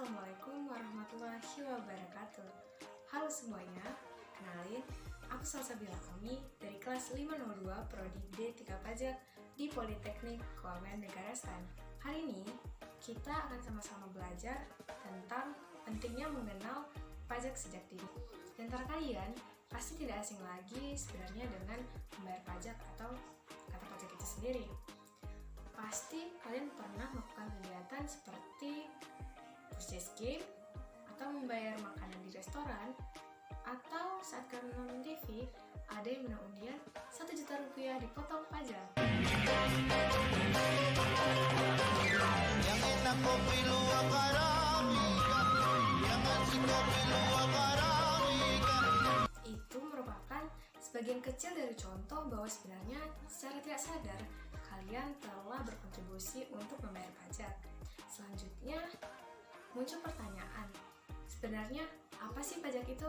Assalamualaikum warahmatullahi wabarakatuh. Halo semuanya, kenalin, aku Salsabila Kami dari kelas 502 Prodi D3 Pajak di Politeknik Keuangan Negara STAN. Hari ini, kita akan sama-sama belajar tentang pentingnya mengenal pajak sejak dini. Di antara kalian, pasti tidak asing lagi sebenarnya dengan membayar pajak atau kata pajak itu sendiri. Pasti kalian pernah melakukan kegiatan seperti purchase game, atau membayar makanan di restoran, atau saat kalian nonton TV, ada yang menang undian 1 juta rupiah dipotong pajak. Yang enak kopi luwak Arabica, yang asik kopi luwak Arabica. Itu merupakan sebagian kecil dari contoh bahwa sebenarnya secara tidak sadar kalian telah berkontribusi untuk membayar pajak. Selanjutnya, muncul pertanyaan, sebenarnya apa sih pajak itu?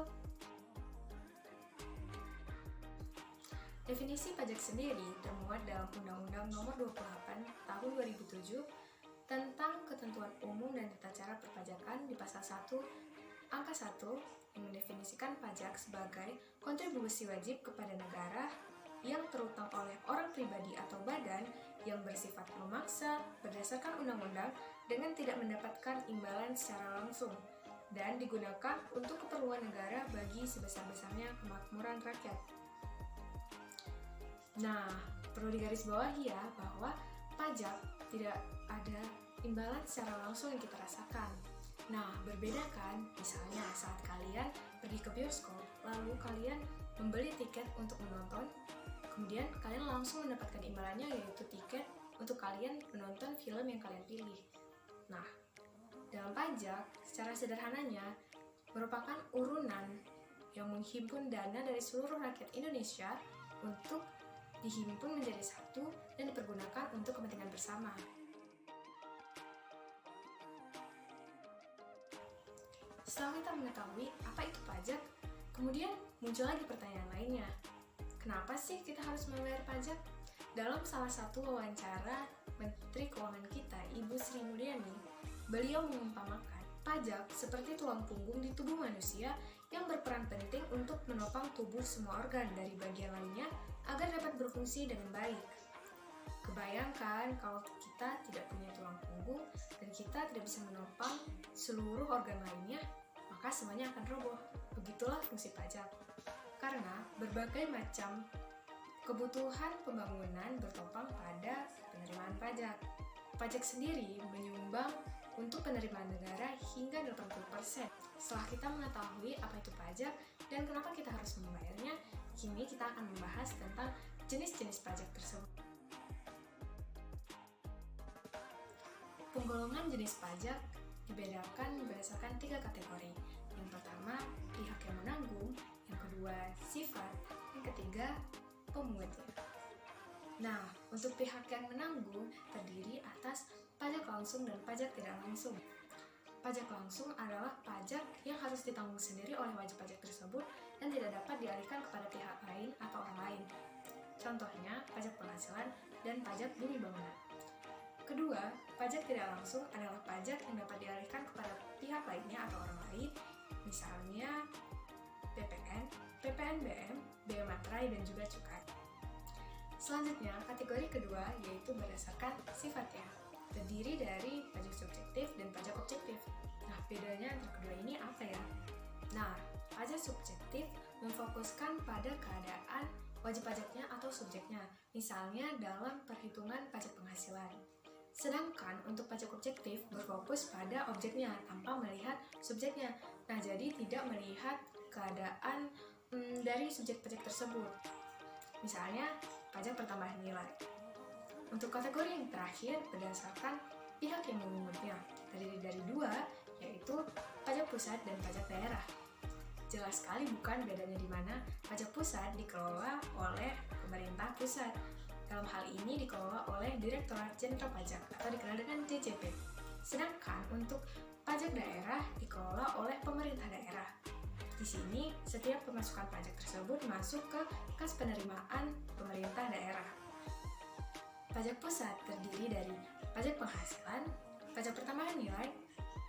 Definisi pajak sendiri termuat dalam Undang-Undang Nomor 28 Tahun 2007 tentang Ketentuan Umum dan Tata Cara Perpajakan di Pasal 1 Angka 1 yang mendefinisikan pajak sebagai kontribusi wajib kepada negara yang terutang oleh orang pribadi atau badan yang bersifat memaksa berdasarkan undang-undang dengan tidak mendapatkan imbalan secara langsung dan digunakan untuk keperluan negara bagi sebesar-besarnya kemakmuran rakyat. Nah, perlu digarisbawahi ya bahwa pajak tidak ada imbalan secara langsung yang kita rasakan. Nah, berbeda kan? Misalnya saat kalian pergi ke bioskop, lalu kalian membeli tiket untuk menonton, kemudian kalian langsung mendapatkan imbalannya yaitu tiket untuk kalian menonton film yang kalian pilih. Nah, dalam pajak, secara sederhananya, merupakan urunan yang menghimpun dana dari seluruh rakyat Indonesia untuk dihimpun menjadi satu dan dipergunakan untuk kepentingan bersama. Setelah kita mengetahui apa itu pajak, kemudian muncul lagi pertanyaan lainnya. Kenapa sih kita harus membayar pajak? Dalam salah satu wawancara Menteri Keuangan kita, Ibu Sri Mulyani, beliau mengumpamakan pajak seperti tulang punggung di tubuh manusia yang berperan penting untuk menopang tubuh semua organ dari bagian lainnya agar dapat berfungsi dengan baik. Kebayangkan kalau kita tidak punya tulang punggung dan kita tidak bisa menopang seluruh organ lainnya, maka semuanya akan roboh. Begitulah fungsi pajak. Karena berbagai macam kebutuhan pembangunan bertopang pada penerimaan pajak. Pajak sendiri menyumbang untuk penerimaan negara hingga 80%. Setelah kita mengetahui apa itu pajak dan kenapa kita harus membayarnya, kini kita akan membahas tentang jenis-jenis pajak tersebut. Penggolongan jenis pajak dibedakan berdasarkan 3 kategori. Yang pertama, pihak yang menanggung, yang kedua, sifat, yang ketiga, pemutnya. Nah, untuk pihak yang menanggung terdiri atas pajak langsung dan pajak tidak langsung. Pajak langsung adalah pajak yang harus ditanggung sendiri oleh wajib pajak tersebut dan tidak dapat dialihkan kepada pihak lain atau orang lain. Contohnya, pajak penghasilan dan pajak bumi bangunan. Kedua, pajak tidak langsung adalah pajak yang dapat dialihkan kepada pihak lainnya atau orang lain, misalnya PPN, PPNBM, bea materai, dan juga cukai. Selanjutnya, kategori kedua yaitu berdasarkan sifatnya, terdiri dari pajak subjektif dan pajak objektif. Nah, bedanya antara kedua ini apa ya? Nah, pajak subjektif memfokuskan pada keadaan wajib pajaknya atau subjeknya, misalnya dalam perhitungan pajak penghasilan. Sedangkan untuk pajak objektif berfokus pada objeknya tanpa melihat subjeknya. Nah, jadi tidak melihat keadaan dari subjek pajak tersebut. Misalnya, pajak pertambahan nilai. Untuk kategori yang terakhir berdasarkan pihak yang memungutnya, terdiri dari 2, yaitu pajak pusat dan pajak daerah. Jelas sekali bukan bedanya di mana pajak pusat dikelola oleh pemerintah pusat. Dalam hal ini dikelola oleh Direktorat Jenderal Pajak atau dikenal dengan DJP. Sedangkan untuk pajak daerah dikelola oleh pemerintah daerah. Di sini, setiap pemasukan pajak tersebut masuk ke kas penerimaan pemerintah daerah. Pajak pusat terdiri dari pajak penghasilan, pajak pertambahan nilai,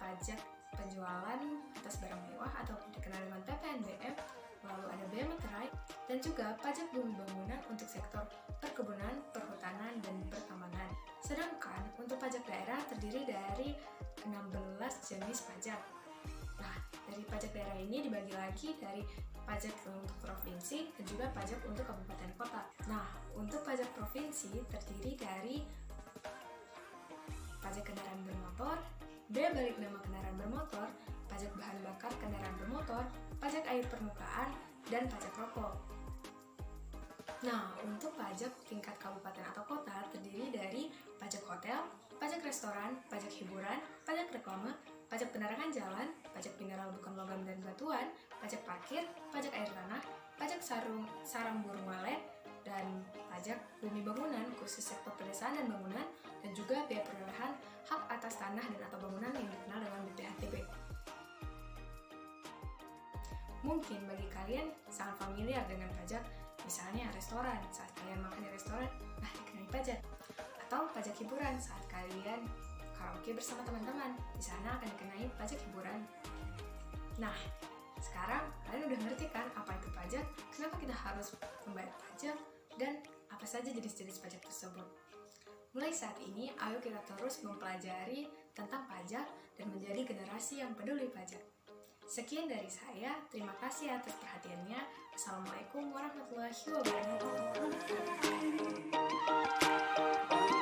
pajak penjualan atas barang mewah atau dikenal dengan PPNBM, lalu ada bea materai, dan juga pajak bumi bangunan untuk sektor perkebunan, perhutanan, dan pertambangan. Sedangkan untuk pajak daerah terdiri dari 16 jenis pajak. Nah, dari pajak daerah ini dibagi lagi dari pajak untuk provinsi dan juga pajak untuk kabupaten kota. Nah, untuk pajak provinsi terdiri dari pajak kendaraan bermotor, bea balik nama kendaraan bermotor, pajak bahan bakar kendaraan bermotor, pajak air permukaan, dan pajak rokok. Nah, untuk pajak tingkat kabupaten atau kota terdiri dari pajak hotel, pajak restoran, pajak hiburan, pajak reklame, pajak penerangan jalan, pajak mineral bukan logam dan batuan, pajak parkir, pajak air tanah, pajak sarang burung walet, dan pajak bumi bangunan khusus sektor pedesaan dan bangunan, dan juga biaya perolehan hak atas tanah dan atau bangunan yang dikenal dengan BPHTB. Mungkin bagi kalian sangat familiar dengan pajak, misalnya restoran, saat kalian makan di restoran, nah dikenai pajak. Atau pajak hiburan, saat kalian karaoke bersama teman-teman, di sana akan dikenai pajak hiburan. Nah, sekarang kalian udah ngerti kan apa itu pajak, kenapa kita harus membayar pajak, dan apa saja jenis-jenis pajak tersebut. Mulai saat ini, ayo kita terus mempelajari tentang pajak dan menjadi generasi yang peduli pajak. Sekian dari saya, terima kasih atas perhatiannya. Assalamualaikum warahmatullahi wabarakatuh.